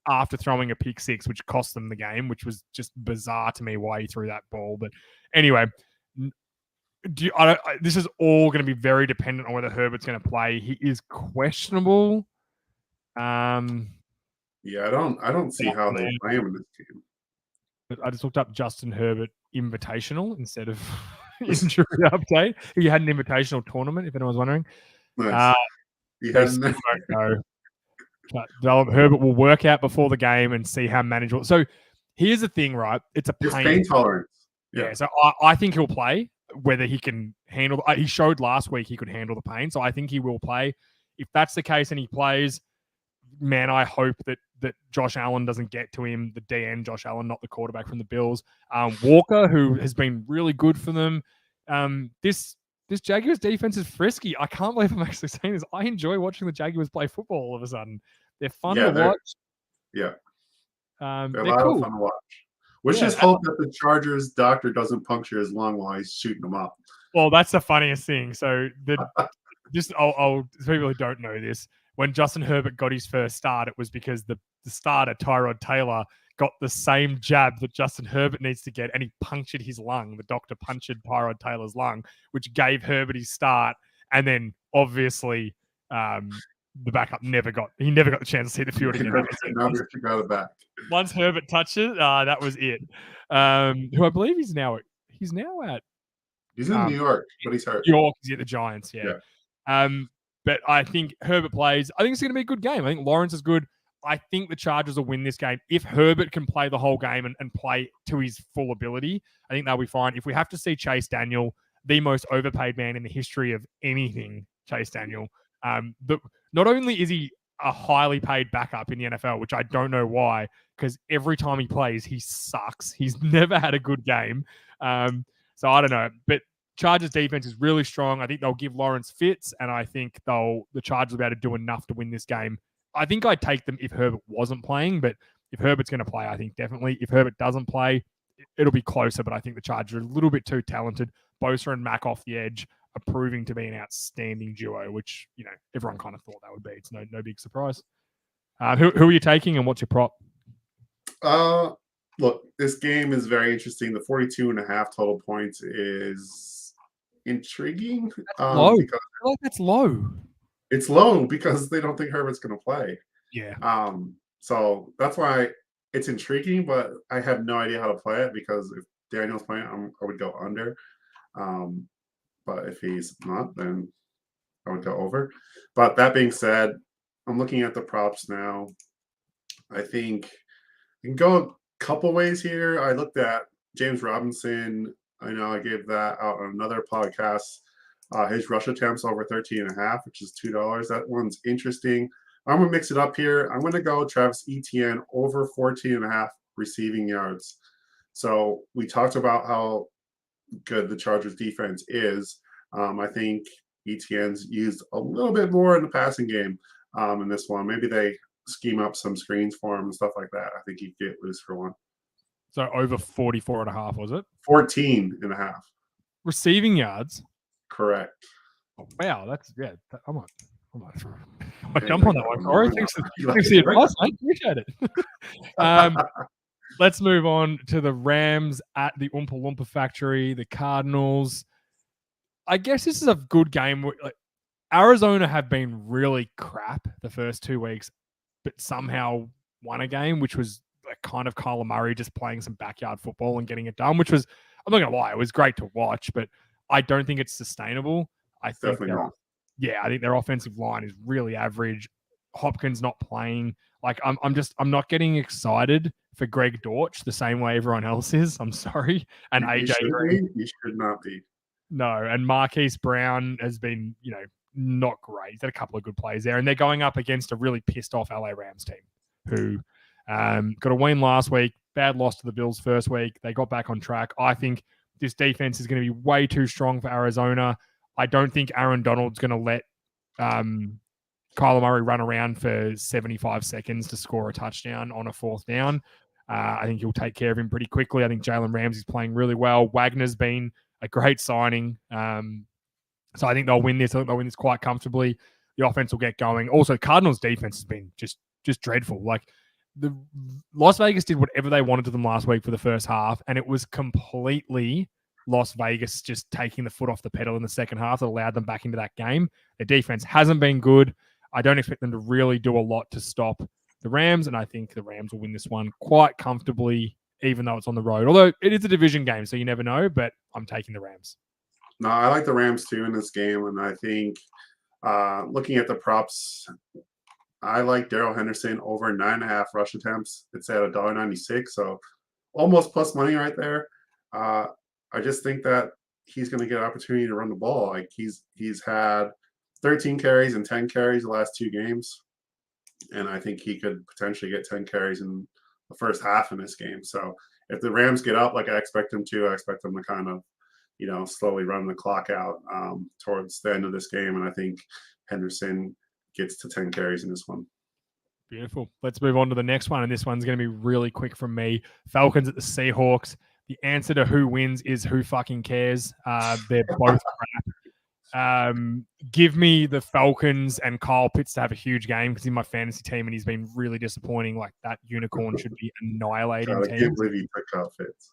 after throwing a pick 6, which cost them the game, which was just bizarre to me why he threw that ball. But anyway, this is all going to be very dependent on whether Herbert's going to play. He is questionable. Yeah, I don't see how they play him in this game. I just looked up Justin Herbert Invitational instead of injury update. He had an invitational tournament, if anyone's wondering. Nice. Herbert will work out before the game and see how manageable. So here's the thing, right? It's a pain tolerance. Yeah. So I think he'll play. Whether he can handle, he showed last week he could handle the pain, so I think he will play. If that's the case and he plays, man, I hope that Josh Allen doesn't get to him. The DN, Josh Allen, not the quarterback from the Bills. Walker, who has been really good for them. This Jaguars defense is frisky. I can't believe I'm actually saying this. I enjoy watching the Jaguars play football all of a sudden. They're fun to watch. Yeah. They're a lot of fun to watch. We just hope that the Chargers doctor doesn't puncture his lung while he's shooting them up. Well, that's the funniest thing. So I'll people who don't know this, when Justin Herbert got his first start, it was because the starter, Tyrod Taylor, got the same jab that Justin Herbert needs to get, and he punctured his lung. The doctor punctured Tyrod Taylor's lung, which gave Herbert his start. And then obviously the backup never got the chance to see the field again. Once Herbert touched it, that was it. Who I believe he's now at. He's in New York, but he's hurt. New York, he's at the Giants, yeah. But I think Herbert plays. I think it's going to be a good game. I think Lawrence is good. I think the Chargers will win this game. If Herbert can play the whole game and play to his full ability, I think they'll be fine. If we have to see Chase Daniel, the most overpaid man in the history of anything, Chase Daniel, not only is he a highly paid backup in the NFL, which I don't know why, because every time he plays, he sucks. He's never had a good game. So I don't know. But Chargers defense is really strong. I think they'll give Lawrence fits, and I think the Chargers will be able to do enough to win this game. I think I'd take them if Herbert wasn't playing, but if Herbert's going to play, I think definitely. If Herbert doesn't play, it'll be closer, but I think the Chargers are a little bit too talented. Bosa and Mack off the edge. are proving to be an outstanding duo, which, everyone kind of thought that would be. It's no big surprise. Who are you taking and what's your prop? Look, this game is very interesting. The 42.5 total points is intriguing. That's low. Because I feel like that's low. It's low because they don't think Herbert's going to play. Yeah. So that's why it's intriguing, but I have no idea how to play it because if Daniel's playing, I would go under. But if he's not, then I would go over. But that being said, I'm looking at the props now. I think you can go a couple ways here. I looked at James Robinson. I know I gave that out on another podcast. His rush attempts over 13.5, which is $2. That one's interesting. I'm going to mix it up here. I'm going to go Travis Etienne over 14.5 receiving yards. So we talked about how good the Chargers defense is. I think Etienne's used a little bit more in the passing game in this one. Maybe they scheme up some screens for him and stuff like that. I think he'd get loose for one. So over 44.5, was it? 14.5. Receiving yards? Correct. Oh, wow, that's I might jump on that one, Corey. Thanks for the advice, mate. Appreciate it. Let's move on to the Rams at the Oompa Loompa Factory, the Cardinals. I guess this is a good game. Like, Arizona have been really crap the first 2 weeks, but somehow won a game, which was like kind of Kyler Murray just playing some backyard football and getting it done, which was, I'm not going to lie, it was great to watch, but I don't think it's sustainable. I think definitely not. Yeah, I think their offensive line is really average. Hopkins not playing. Like, I'm not getting excited for Greg Dortch the same way everyone else is. I'm sorry. And AJ Green. You should not be. No, and Marquise Brown has been, not great. He's had a couple of good plays there. And they're going up against a really pissed off LA Rams team who got a win last week. Bad loss to the Bills first week. They got back on track. I think this defense is going to be way too strong for Arizona. I don't think Aaron Donald's going to let Kyler Murray run around for 75 seconds to score a touchdown on a 4th down. I think he'll take care of him pretty quickly. I think Jalen Ramsey's playing really well. Wagner's been a great signing. So I think they'll win this. I think they'll win this quite comfortably. The offense will get going. Also, Cardinals' defense has been just dreadful. Like, the Las Vegas did whatever they wanted to them last week for the first half, and it was completely Las Vegas just taking the foot off the pedal in the second half that allowed them back into that game. Their defense hasn't been good. I don't expect them to really do a lot to stop the Rams, and I think the Rams will win this one quite comfortably, even though it's on the road. Although it is a division game, so you never know, but I'm taking the Rams. No, I like the Rams too in this game, and I think looking at the props, I like Darrell Henderson over 9.5 rush attempts. It's at $1.96, so almost plus money right there. I just think that he's going to get an opportunity to run the ball. Like, he's had 13 carries and 10 carries the last 2 games, and I think he could potentially get 10 carries in the first half in this game. So if the Rams get up like I expect them to, I expect them to kind of, slowly run the clock out towards the end of this game, and I think Henderson gets to 10 carries in this one. Beautiful. Let's move on to the next one, and this one's going to be really quick from me. Falcons at the Seahawks. The answer to who wins is who fucking cares. They're both crap. Give me the Falcons and Kyle Pitts to have a huge game because he's in my fantasy team and he's been really disappointing. Like, that unicorn should be annihilating. I can't believe you took Kyle Pitts.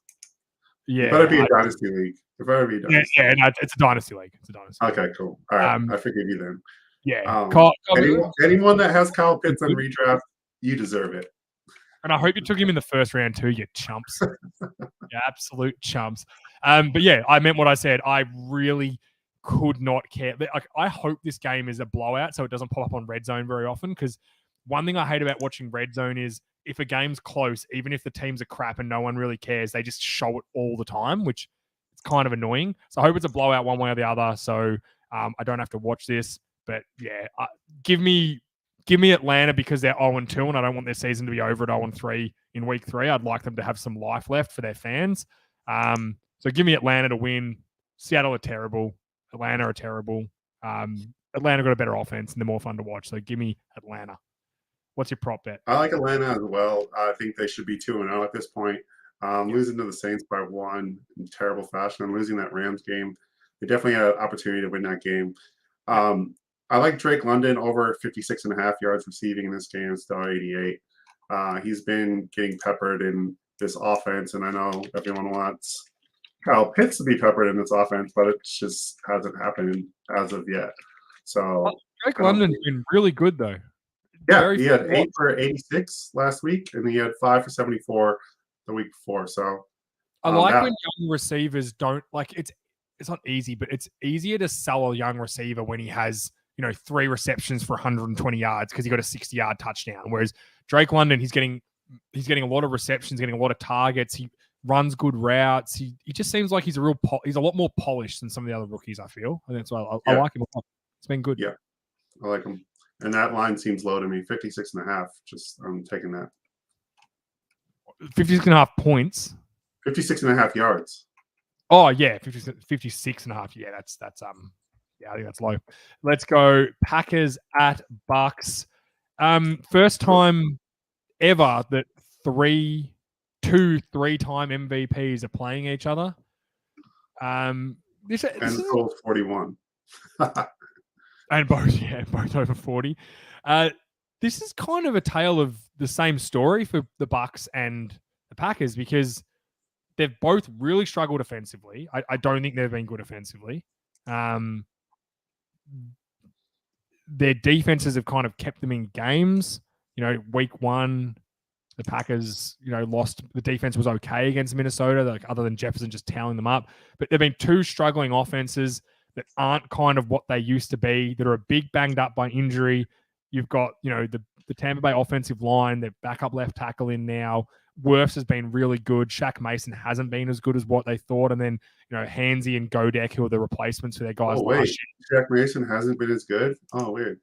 Yeah, it better be a dynasty league. It better be a dynasty. Yeah, no, it's a dynasty league. It's a dynasty. Okay, cool. All right, I figured you then. Yeah. Anyone that has Kyle Pitts on redraft, you deserve it. And I hope you took him in the first round too, you chumps. You absolute chumps. But yeah, I meant what I said. I really could not care. Like, I hope this game is a blowout so it doesn't pop up on Red Zone very often, because one thing I hate about watching Red Zone is if a game's close, even if the teams are crap and no one really cares, they just show it all the time, which is kind of annoying. So I hope it's a blowout one way or the other, so I don't have to watch this. But yeah, give me Atlanta because they're 0-2 and I don't want their season to be over at 0-3 in week 3. I'd like them to have some life left for their fans. So give me Atlanta to win. Seattle are terrible. Atlanta are terrible. Atlanta got a better offense and they're more fun to watch. So give me Atlanta. What's your prop bet? I like Atlanta as well. I think they should be 2-0 at this point. Losing to the Saints by 1 in terrible fashion and losing that Rams game they definitely had an opportunity to win that game. I like Drake London over 56.5 yards receiving in this game. It's $1.88. He's been getting peppered in this offense, and I know everyone wants Kyle Pitts to be peppered in this offense, but it just hasn't happened as of yet. So Drake London's been really good though. Yeah, he had 8 for 86 last week, and he had 5 for 74 the week before. So I like when young receivers don't like it's not easy, but it's easier to sell a young receiver when he has 3 receptions for 120 yards because he got a 60-yard touchdown. Whereas Drake London, he's getting a lot of receptions, getting a lot of targets. He runs good routes. He just seems like he's a lot more polished than some of the other rookies. I feel, and that's why I like him a lot. It's been good. Yeah, I like him, and that line seems low to me. 56.5. Just I'm taking that. 56.5 points. 56.5 yards. Oh yeah, 56.5. Yeah, that's yeah, I think that's low. Let's go Packers at Bucks. First time ever that two 3-time MVPs are playing each other. This is 41. And both over 40. This is kind of a tale of the same story for the Bucks and the Packers because they've both really struggled offensively. I don't think they've been good offensively. Their defenses have kind of kept them in games. Week 1, the Packers, lost. The defense was okay against Minnesota, other than Jefferson just toweling them up. But there've been 2 struggling offenses that aren't kind of what they used to be, that are a big banged up by injury. You've got, the Tampa Bay offensive line, their backup left tackle in now. Wirfs has been really good. Shaq Mason hasn't been as good as what they thought. And then, Hansy and Godek, who are the replacements for their guys last year. Shaq Mason hasn't been as good? Oh, weird.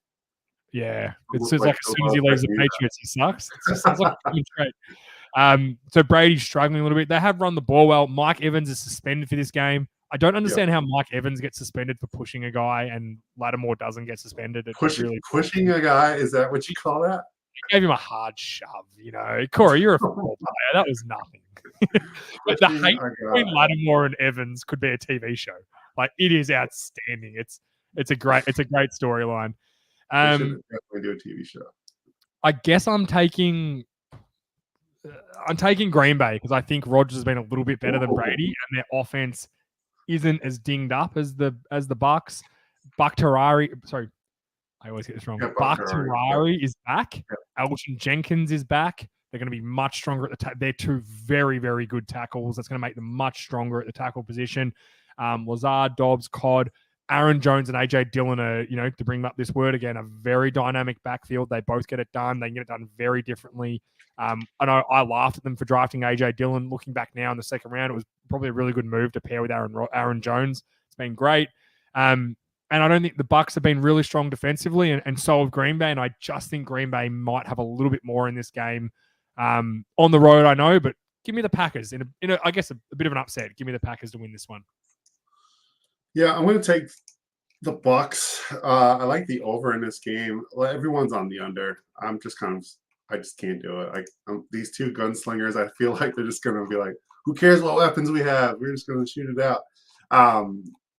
Yeah. It's just like as soon as he leaves the Patriots, he sucks. It sounds like a trade. So Brady's struggling a little bit. They have run the ball well. Mike Evans is suspended for this game. I don't understand how Mike Evans gets suspended for pushing a guy and Lattimore doesn't get suspended. Pushing a guy? Is that what you call that? He gave him a hard shove, Corey, you're a football player. That was nothing. But the hate between Lattimore and Evans could be a TV show. Like, it is outstanding. It's a great storyline. They should definitely do a TV show. I guess I'm taking Green Bay because I think Rodgers has been a little bit better than Brady, and their offense isn't as dinged up as the Bucks. Bakhtiari, sorry, I always get this wrong. Bakhtiari is back. Yeah. Elgton Jenkins is back. They're going to be much stronger at the they're 2 very, very good tackles. That's going to make them much stronger at the tackle position. Lazard, Dobbs, Codd, Aaron Jones and AJ Dillon are, to bring up this word again, a very dynamic backfield. They both get it done. They get it done very differently. I know I laughed at them for drafting AJ Dillon. Looking back now in the second round, it was probably a really good move to pair with Aaron Jones. It's been great. And I don't think the Bucks have been really strong defensively, and so have Green Bay. And I just think Green Bay might have a little bit more in this game. On the road, I know, but give me the Packers in a I guess a bit of an upset. Give me the Packers to win this one. Yeah, I'm going to take the Bucks. I like the over in this game. Everyone's on the under. I just can't do it. These 2 gunslingers, I feel like they're just going to be like, who cares what weapons we have? We're just going to shoot it out.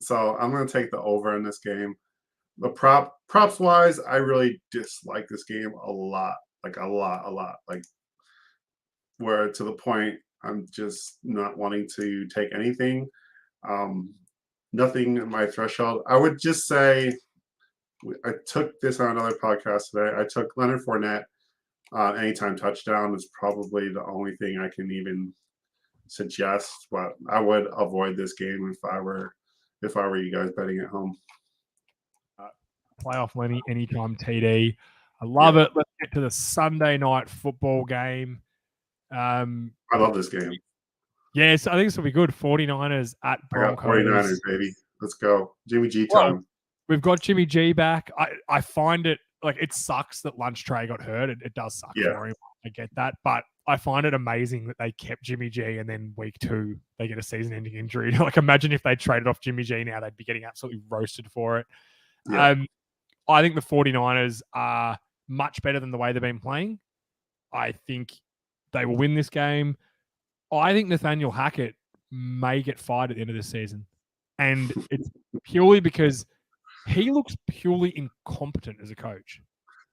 So I'm going to take the over in this game. The props wise, I really dislike this game a lot. Like a lot. Like, where to the point I'm just not wanting to take anything. Nothing in my threshold. I would just say I took this on another podcast today. I took Leonard Fournette anytime touchdown is probably the only thing I can even suggest. But I would avoid this game if I were you guys betting at home. Playoff Lenny anytime TD. I love it. Let's get to the Sunday night football game. I love this game. Yes, I think this will be good. 49ers at Broncos. I got 49ers, baby. Let's go. Jimmy G time. Well, we've got Jimmy G back. I find it, it sucks that Lunch Tray got hurt. It does suck for him. I get that. But I find it amazing that they kept Jimmy G and then week 2, they get a season-ending injury. Imagine if they traded off Jimmy G now, they'd be getting absolutely roasted for it. Yeah. I think the 49ers are much better than the way they've been playing. I think they will win this game. I think Nathaniel Hackett may get fired at the end of this season. And purely because he looks purely incompetent as a coach.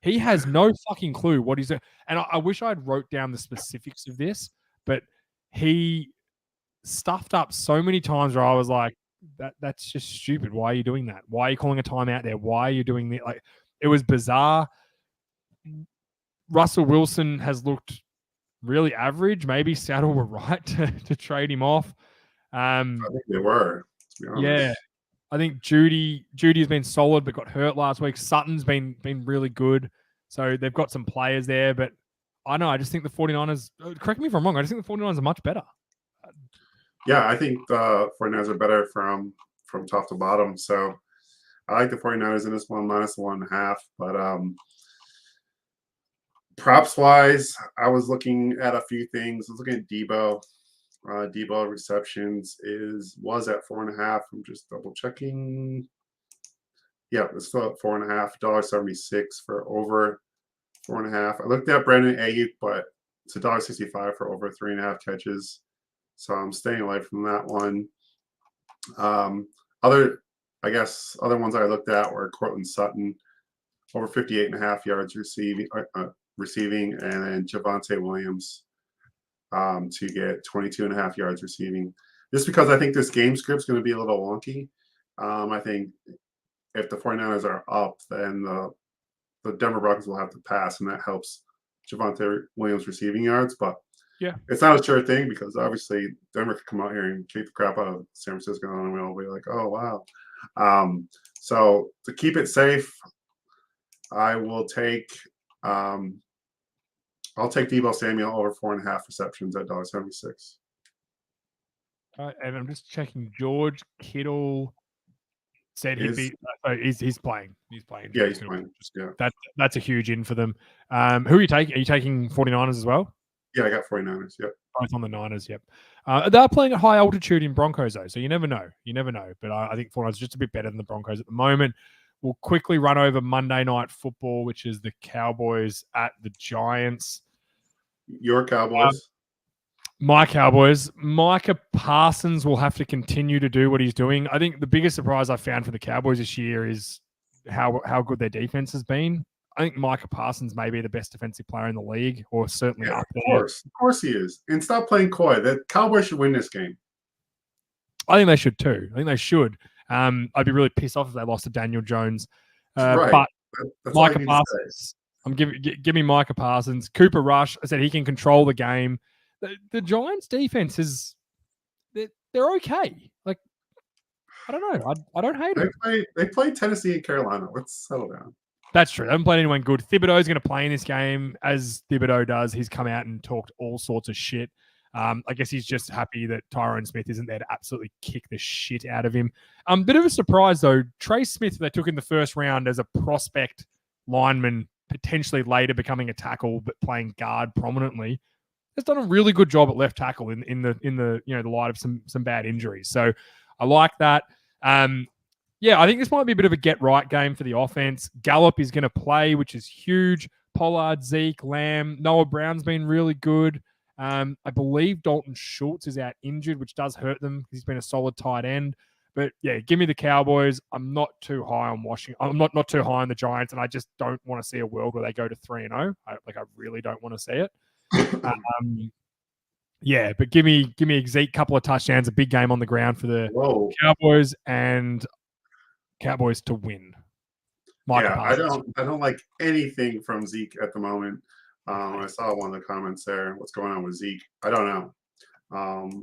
He has no fucking clue what he's doing. And I wish I'd wrote down the specifics of this, but he stuffed up so many times where I was like, that's just stupid. Why are you doing that? Why are you calling a timeout there? Why are you doing that? Like, it was bizarre. Russell Wilson has looked really average. Maybe Seattle were right to trade him off. I think they were. To be honest. Yeah. I think Judy has been solid, but got hurt last week. Sutton's been really good. So they've got some players there, but I know. I just think the 49ers, correct me if I'm wrong, I just think the 49ers are much better. Yeah, I think the 49ers are better from top to bottom. So I like the 49ers in this one, minus 1.5. But props wise, I was looking at a few things. I was looking at Debo. Debo receptions was at 4.5. I'm just double checking. Yeah, it's still at 4.5. $1.76 for over 4.5. I looked at Brandon Ayuk, but it's $1.65 for over 3.5 catches. So I'm staying away from that one. Other ones I looked at were Cortland Sutton, over 58.5 yards receiving, and then Javonte Williams to get 22.5 yards receiving. Just because I think this game script's going to be a little wonky. I think if the 49ers are up, then the Denver Broncos will have to pass, and that helps Javonte Williams receiving yards. But yeah, it's not a sure thing because obviously Denver could come out here and kick the crap out of San Francisco, and we'll be like, oh, wow. So to keep it safe, I will take I'll take Deebo Samuel over 4.5 receptions at $1.76. And I'm just checking. George Kittle said he'd be. He's playing. He's playing. Yeah, he's playing. Yeah, that's a huge in for them. Who are you taking? Are you taking 49ers as well? Yeah, I got 49ers. Yep. Both on the Niners. Yep. They're playing at high altitude in Broncos though, so you never know. But I think 49ers are just a bit better than the Broncos at the moment. We'll quickly run over Monday Night Football, which is the Cowboys at the Giants. Your Cowboys. My Cowboys. Micah Parsons will have to continue to do what he's doing. I think the biggest surprise I found for the Cowboys this year is how good their defense has been. I think Micah Parsons may be the best defensive player in the league, or certainly up there. Of course he is. And stop playing coy. The Cowboys should win this game. I think they should too. I think they should. I'd be really pissed off if they lost to Daniel Jones. Right. But That's Micah Parsons, give me Micah Parsons. Cooper Rush, I said he can control the game. The Giants' defense they're okay. Like, I don't know. I don't hate it. They play Tennessee and Carolina. Let's settle down. That's true. They haven't played anyone good. Thibodeau's going to play in this game. As Thibodeau does, he's come out and talked all sorts of shit. I guess he's just happy that Tyron Smith isn't there to absolutely kick the shit out of him. Bit of a surprise, though. Trey Smith, they took in the first round as a prospect lineman, potentially later becoming a tackle, but playing guard prominently, has done a really good job at left tackle in the light of some bad injuries. So I like that. Yeah, I think this might be a bit of a get-right game for the offense. Gallup is going to play, which is huge. Pollard, Zeke, Lamb. Noah Brown's been really good. I believe Dalton Schultz is out injured, which does hurt them because he's been a solid tight end. But, yeah, give me the Cowboys. I'm not too high on Washington. I'm not too high on the Giants, and I just don't want to see a world where they go to 3-0. I really don't want to see it. Yeah, but give me Zeke, couple of touchdowns, a big game on the ground for the Cowboys, and Cowboys to win. I don't like anything from Zeke at the moment. I saw one of the comments there. What's going on with Zeke? I don't know.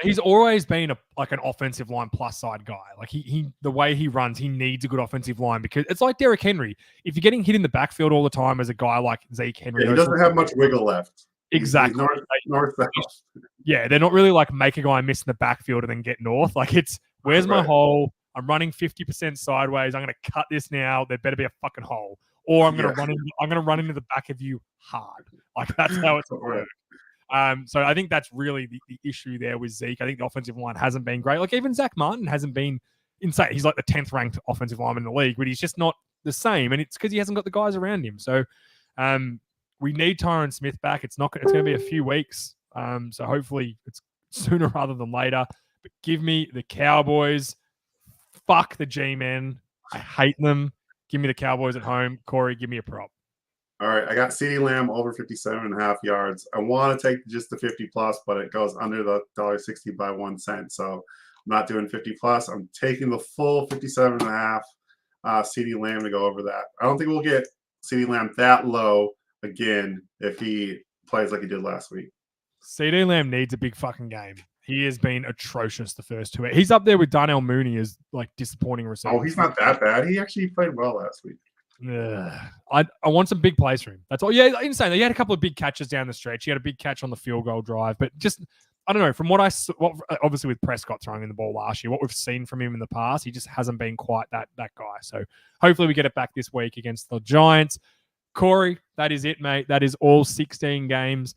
He's always been an offensive line plus side guy. Like he the way he runs, he needs a good offensive line because it's like Derrick Henry. If you're getting hit in the backfield all the time as a guy like Zeke Henry, he doesn't have much wiggle left. Exactly. North. Yeah, they're not really like make a guy miss in the backfield and then get north. Like it's where's my hole? I'm running 50% sideways. I'm going to cut this now. There better be a fucking hole, or I'm going to run into the back of you hard. Like that's how it's going. So I think that's really the issue there with Zeke. I think the offensive line hasn't been great. Like even Zach Martin hasn't been insane. He's like the 10th ranked offensive lineman in the league, but he's just not the same. And it's because he hasn't got the guys around him. So we need Tyron Smith back. It's going to be a few weeks. So hopefully it's sooner rather than later. But give me the Cowboys. Fuck the G-men. I hate them. Give me the Cowboys at home. Corey, give me a prop. All right, I got CeeDee Lamb over 57.5 yards. I want to take just the 50 plus, but it goes under the $1.60 by 1 cent. So I'm not doing 50 plus. I'm taking the full 57.5 CeeDee Lamb to go over that. I don't think we'll get CeeDee Lamb that low again if he plays like he did last week. CeeDee Lamb needs a big fucking game. He has been atrocious the first 2 weeks. He's up there with Darnell Mooney as like disappointing receiver. Oh, he's not that bad. He actually played well last week. I want some big plays for him. That's all. Yeah, insane. He had a couple of big catches down the stretch. He had a big catch on the field goal drive, but just I don't know. From what obviously with Prescott throwing in the ball last year, what we've seen from him in the past, he just hasn't been quite that guy. So hopefully we get it back this week against the Giants. Corey, that is it, mate. That is all 16 games.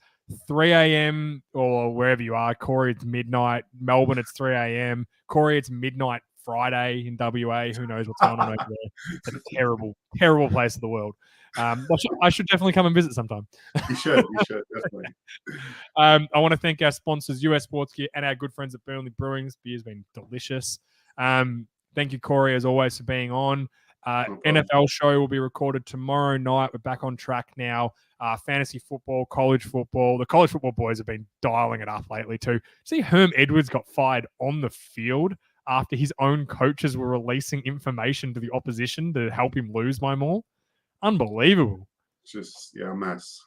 3 a.m. or wherever you are. Corey, it's midnight. Melbourne, it's 3 a.m. Corey, it's midnight Friday in WA. Who knows what's going on over there? It's a terrible, terrible place in the world. I should definitely come and visit sometime. You should definitely. I want to thank our sponsors, US Sports Gear, and our good friends at Burnley Brewing's. Beer's been delicious. Thank you, Corey, as always, for being on. NFL show will be recorded tomorrow night. We're back on track now. Fantasy football, college football. The college football boys have been dialing it up lately too. See, Herm Edwards got fired on the field after his own coaches were releasing information to the opposition to help him lose by more. Unbelievable. It's just, a mess.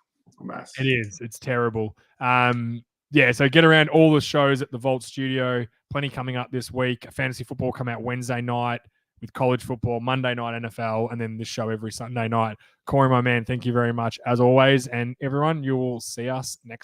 It is. It's terrible. So get around all the shows at the Vault Studio. Plenty coming up this week. Fantasy football come out Wednesday night with college football, Monday night NFL, and then this show every Sunday night. Corey, my man, thank you very much as always. And everyone, you will see us next